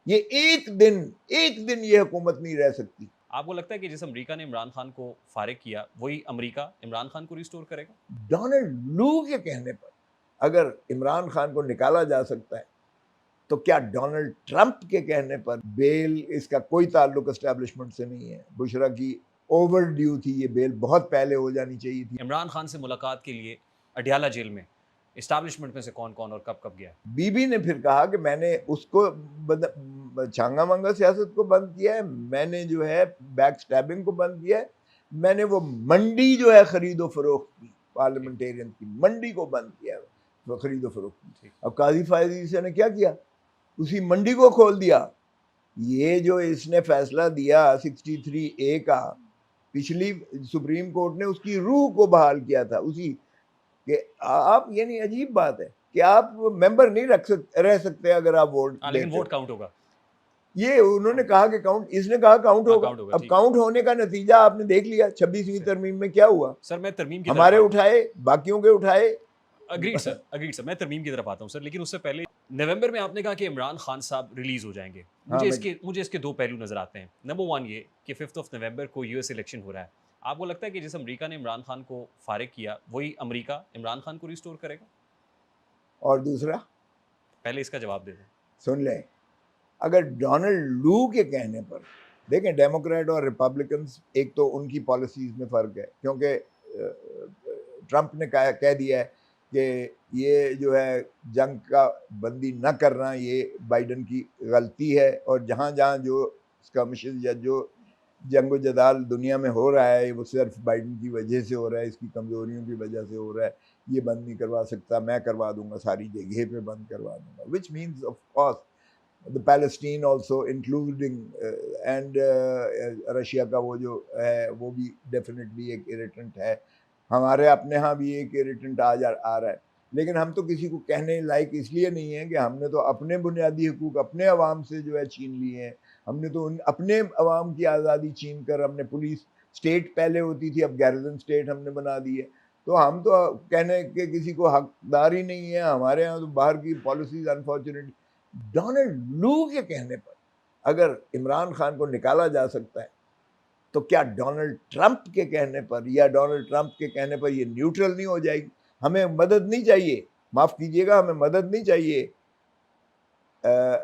ये एक दिन ये हुकूमत नहीं रह सकती। आपको लगता है कि जिस अमेरिका ने इमरान खान को फारिग किया, वही अमेरिका इमरान खान को रिस्टोर करेगा? डोनाल्ड लू के कहने पर अगर इमरान खान को निकाला जा सकता है, तो क्या डोनाल्ड ट्रंप के कहने पर बेल, इसका कोई ताल्लुक एस्टेब्लिशमेंट से नहीं है। बुशरा की ओवर ड्यू थी ये बेल, बहुत पहले हो जानी चाहिए थी। इमरान खान से मुलाकात के लिए अडियाला जेल में एस्टैब्लिशमेंट में से कौन-कौन और कब-कब गया है? बीबी ने फिर कहा कि मैंने उसको छांगा मांगा सियासत को बंद किया है, मैंने जो है बैक स्टैबिंग को बंद किया है, मैंने वो मंडी जो है खरीदो फरोख्त की, ठीक, पार्लियामेंटेरियन की मंडी को बंद किया है, वो खरीदो फरोख्त की। ठीक। अब काजी फायद ईसा ने क्या किया, उसी मंडी को खोल दिया। ये जो इसने फैसला दिया 63A का, पिछली सुप्रीम कोर्ट ने उसकी रूह को बहाल किया था, उसी कि आप, यानी अजीब बात है कि आप मेंबर नहीं रह सकते अगर आप वोट लेकिन देते वोट हो। काउंट होगा। ये उन्होंने कहा कि काउंट, इसने कहा काउंट हाँ, होगा। काउंट होगा, अब ठीक है। काउंट होने का नतीजा आपने देख लिया, 26वीं सर तरमीम में क्या हुआ। सर, मैं तरमीम की तरफ हमारे आता हूँ। उठाए, बाकियों के उठाए। अग्रीड सर, मैं तरमीम की तरफ आता हूँ सर, लेकिन उससे पहले नवंबर में आपने कहा कि इमरान खान साहब रिलीज हो जाएंगे। हाँ, मुझे इसके दो पहलू नजर आते हैं। नंबर वन ये कि 5 नवंबर को यूएस इलेक्शन हो रहा है। आपको लगता है कि जिस अमेरिका ने इमरान खान को फारिग किया, वही अमेरिका इमरान खान को रिस्टोर करेगा? और दूसरा पहले इसका जवाब दे दें। सुन लें, अगर डोनाल्ड लू के कहने पर, देखें डेमोक्रेट और रिपब्लिकन, एक तो उनकी पॉलिसीज में फ़र्क है, क्योंकि ट्रंप ने कह दिया है कि ये जो है जंग का बंदी न करना ये बाइडन की गलती है, और जहाँ जहाँ जो स्कर्मिशेस या जो जंग जदाल दुनिया में हो रहा है वो सिर्फ बाइडन की वजह से हो रहा है, इसकी कमज़ोरियों की वजह से हो रहा है, ये बंद नहीं करवा सकता, मैं करवा दूंगा, सारी जगह पे बंद करवा दूंगा, which means of course the Palestine also including, and Russia का वो जो है वो भी डेफिनेटली एक इरिटेंट है। हमारे अपने यहाँ भी एक इरिटेंट आ रहा है, लेकिन हम तो किसी को कहने लायक इसलिए नहीं है कि हमने तो अपने बुनियादी हकूक अपने अवाम से जो है छीन लिए हैं। हमने तो अपने अवाम की आज़ादी छीन कर, हमने पुलिस स्टेट पहले होती थी, अब गैरिजन स्टेट हमने बना दी है। तो हम तो कहने के किसी को हकदार ही नहीं है। हमारे यहाँ तो बाहर की पॉलिसीज अनफॉर्चुनेटली, डोनाल्ड लू के कहने पर अगर इमरान खान को निकाला जा सकता है, तो क्या डोनाल्ड ट्रंप के कहने पर या डोनाल्ड ट्रंप के कहने पर ये न्यूट्रल नहीं हो जाएगी। हमें मदद नहीं चाहिए, माफ़ कीजिएगा, हमें मदद नहीं चाहिए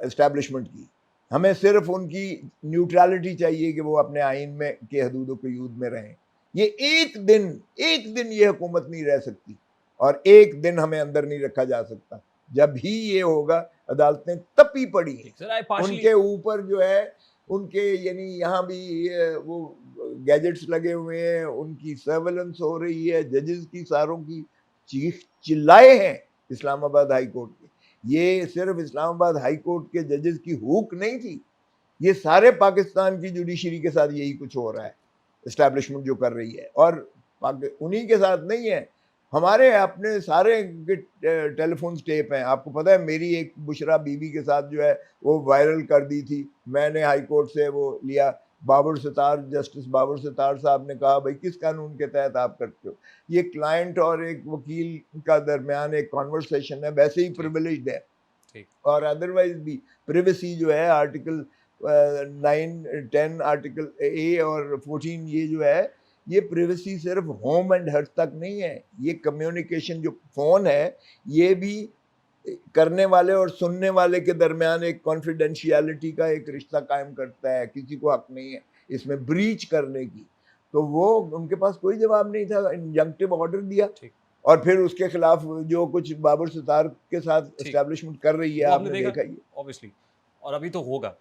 एस्टैब्लिशमेंट की, हमें सिर्फ उनकी न्यूट्रलिटी चाहिए कि वो अपने आइन में के हदूद क़यूद में रहें। ये एक दिन ये हुकूमत नहीं रह सकती, और एक दिन हमें अंदर नहीं रखा जा सकता। जब ही ये होगा, अदालतें तपी पड़ी हैं सर आई पार्शली उनके ऊपर जो है, उनके यानी यहाँ भी वो गैजेट्स लगे हुए हैं, उनकी सर्वेलेंस हो रही है, जजेस की सारों की चीख चिल्लाए हैं इस्लामाबाद हाई कोर्ट के। ये सिर्फ इस्लामाबाद हाई कोर्ट के जजेस की हुक नहीं थी, ये सारे पाकिस्तान की जुडिशरी के साथ यही कुछ हो रहा है, इस्टेब्लिशमेंट जो कर रही है। और उन्हीं के साथ नहीं है, हमारे अपने सारे टेलीफोन टेप हैं। आपको पता है मेरी एक बुशरा बीबी के साथ जो है वो वायरल कर दी थी, मैंने हाई कोर्ट से वो लिया। बाबर सतार, जस्टिस बाबर सतार साहब ने कहा भाई किस कानून के तहत आप करते हो, ये क्लाइंट और एक वकील का दरमियान एक कॉन्वर्सेशन है, वैसे ही प्रिविलेज्ड है, और अदरवाइज भी प्रिवेसी जो है आर्टिकल 9, 10, आर्टिकल ए और 14, ये जो है ये प्रिवेसी सिर्फ होम एंड हर्ट तक नहीं है, ये कम्युनिकेशन जो फ़ोन है ये भी करने वाले और सुनने वाले के दरमियान एक कॉन्फिडेंशियलिटी का एक रिश्ता कायम करता है। किसी को हक नहीं है इसमें ब्रीच करने की। तो वो उनके पास कोई जवाब नहीं था, इंजंक्टिव ऑर्डर दिया, और फिर उसके खिलाफ जो कुछ बाबर सतार के साथ एस्टैब्लिशमेंट कर रही है, वो आपने देखा ही ऑब्वियसली, और अभी तो होगा।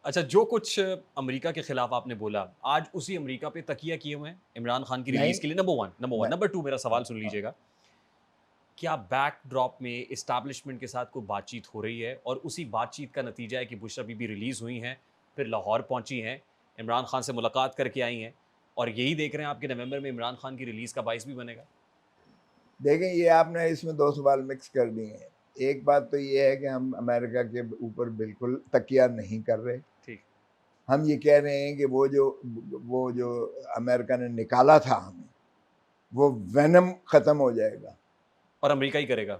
अच्छा, जो कुछ अमेरिका के खिलाफ आपने बोला, आज उसी अमेरिका पे तकिया किए हुए हैं इमरान खान की रिलीज के लिए। Number one. नंबर टू, मेरा सवाल सुन लीजिएगा। क्या बैकड्रॉप में एस्टैब्लिशमेंट के साथ कोई बातचीत हो रही है, और उसी बातचीत का नतीजा है कि बुशरा बीबी रिलीज हुई हैं, फिर लाहौर पहुंची हैं, इमरान खान से मुलाकात करके आई हैं, और यही देख रहे हैं आपके नवंबर में इमरान खान की रिलीज का बाइस भी बनेगा? देखें, ये आपने इसमें दो सवाल मिक्स कर दिए हैं। एक बात तो ये है कि हम अमेरिका के ऊपर बिल्कुल तकिया नहीं कर रहे। ठीक, हम ये कह रहे हैं कि वो जो अमेरिका ने निकाला था हमें, वो वेनम ख़त्म हो जाएगा। और अमेरिका ही करेगा?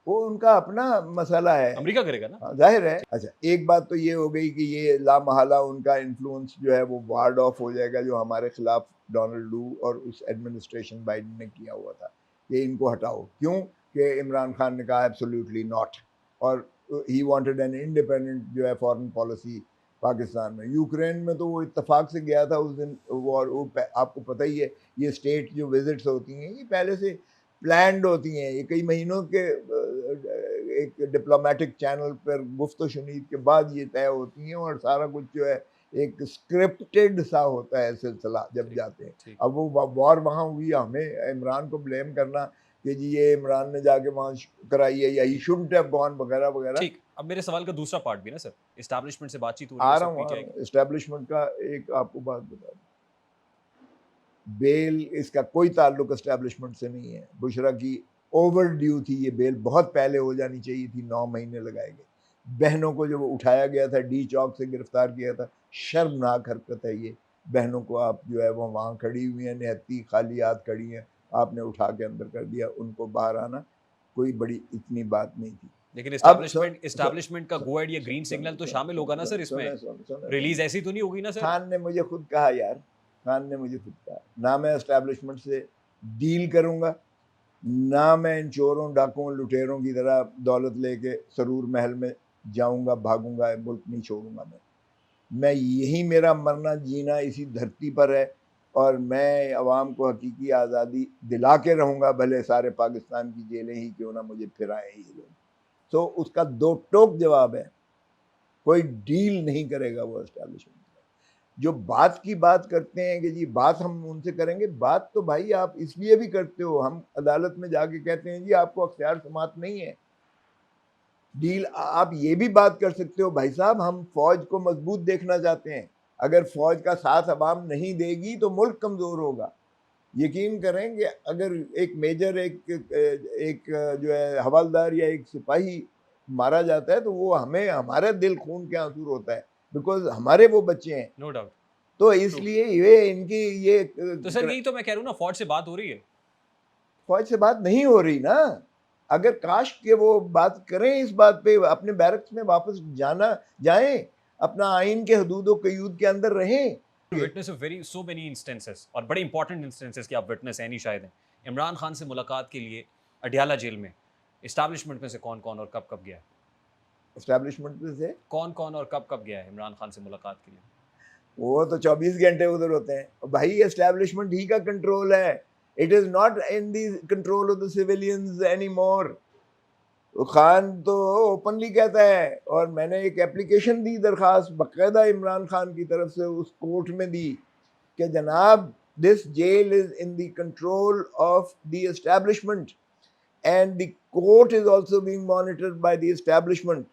वो उनका अपना मसला है, अमेरिका करेगा ना। हाँ, जाहिर है। अच्छा, एक बात तो ये हो गई कि ये लामहला उनका इन्फ्लुएंस जो है वो वार्ड ऑफ हो जाएगा, जो हमारे खिलाफ डोनाल्ड लू और उस एडमिनिस्ट्रेशन बाइडन ने किया हुआ था, ये इनको हटाओ। क्यों कि इमरान खान ने कहा एब्सोल्युटली नॉट, और ही वांटेड एन इंडिपेंडेंट जो है फॉरेन पॉलिसी पाकिस्तान में। यूक्रेन में तो वो इत्तेफाक से गया था उस दिन, वो आपको पता ही है, ये स्टेट जो विजिट्स होती हैं ये पहले से प्लान्ड होती हैं, ये कई महीनों के एक डिप्लोमेटिक चैनल पर गुफ्त शुनीद के बाद ये तय होती हैं, और सारा कुछ जो है एक स्क्रिप्टेड सा होता है सिलसिला जब जाते हैं। अब वो वॉर वहाँ हुई, हमें इमरान को ब्लेम करना कि जी ये इमरान ने जाके वहाँ कराई है या ही शुडंट हैव गॉन वगैरह वगैरह। ठीक, अब मेरे सवाल का दूसरा पार्ट भी ना सर, एस्टैब्लिशमेंट से बातचीत हो रही आ है रहा सब हूँ पीटीआई की। एस्टेब्लिशमेंट का एक आपको बात बता दूं, बेल इसका कोई ताल्लुक एस्टेब्लिशमेंट से नहीं है। बुशरा की ओवर ड्यू थी ये बेल, बहुत पहले हो जानी चाहिए थी, 9 महीने लगाए गए। बहनों को जब उठाया गया था, डी चौक से गिरफ्तार किया था, शर्मनाक हरकत है ये। बहनों को आप जो है वो वहाँ खड़ी हुई हैं, निहत्ती खाली हाथ खड़ी हैं, आपने उठा के अंदर कर दिया, उनको बाहर आना कोई बड़ी इतनी बात नहीं थी। लेकिन अब एस्टैब्लिशमेंट का गो एड या ग्रीन सिग्नल तो शामिल होगा ना सर इसमें, रिलीज ऐसी तो नहीं होगी ना सर। खान ने मुझे खुद कहा यार, खान ने मुझे खुद कहा, ना मैं एस्टैब्लिशमेंट से डील करूंगा, ना मैं इन चोरों डाकुओं लुटेरों की तरह दौलत लेके सरूर महल में जाऊंगा, भागूंगा, मुल्क नहीं छोड़ूंगा। मैं यही मेरा मरना जीना इसी धरती पर है, और मैं अवाम को हकीकी आज़ादी दिला के रहूँगा, भले सारे पाकिस्तान की जेलें ही क्यों ना मुझे फिराएं ये लोग। तो उसका दो टोक जवाब है, कोई डील नहीं करेगा वो एस्टैब्लिशमेंट। जो बात की बात करते हैं कि जी बात हम उनसे करेंगे, बात तो भाई आप इसलिए भी करते हो, हम अदालत में जाके कहते हैं जी आपको अख्तियार समात नहीं है। डील आप ये भी बात कर सकते हो, भाई साहब हम फौज को मजबूत देखना चाहते हैं, अगर फौज का साथ अवाम नहीं देगी तो मुल्क कमज़ोर होगा। यकीन करें कि अगर एक मेजर एक जो है हवलदार या एक सिपाही मारा जाता है तो वो हमें हमारा दिल खून के आंसू होता है, बिकॉज हमारे वो बच्चे हैं। No doubt. तो इसलिए ये इनकी ये तो सर यही तो मैं कह रहा हूँ ना, फौज से बात हो रही है। फौज से बात नहीं हो रही ना। अगर काश के वो बात करें इस बात पे, अपने बैरक्स में वापस जाएं, अपना आइन के हदूद व कयूद के अंदर रहें। Witness of very so many instances, और बड़े इंपॉर्टेंट इंस्टेंसेस कि आप विटनेस है नहीं शायद हैं। इमरान खान से मुलाकात के लिए अडियाला जेल में एस्टैब्लिशमेंट में से कौन कौन और कब कब गया है? एस्टैब्लिशमेंट में से कौन कौन और कब कब गया है इमरान खान से मुलाकात के लिए? वो तो 24 घंटे उधर होते हैं भाई, एस्टैब्लिशमेंट ही का कंट्रोल है। It is not in the control of the civilians any more. Khan तो ओपनली कहता है, और मैंने एक एप्लीकेशन दी, दरखास्त बाकायदा इमरान खान की तरफ से उस कोर्ट में दी कि जनाब this jail is in the control of the establishment and the court is also being monitored by the establishment.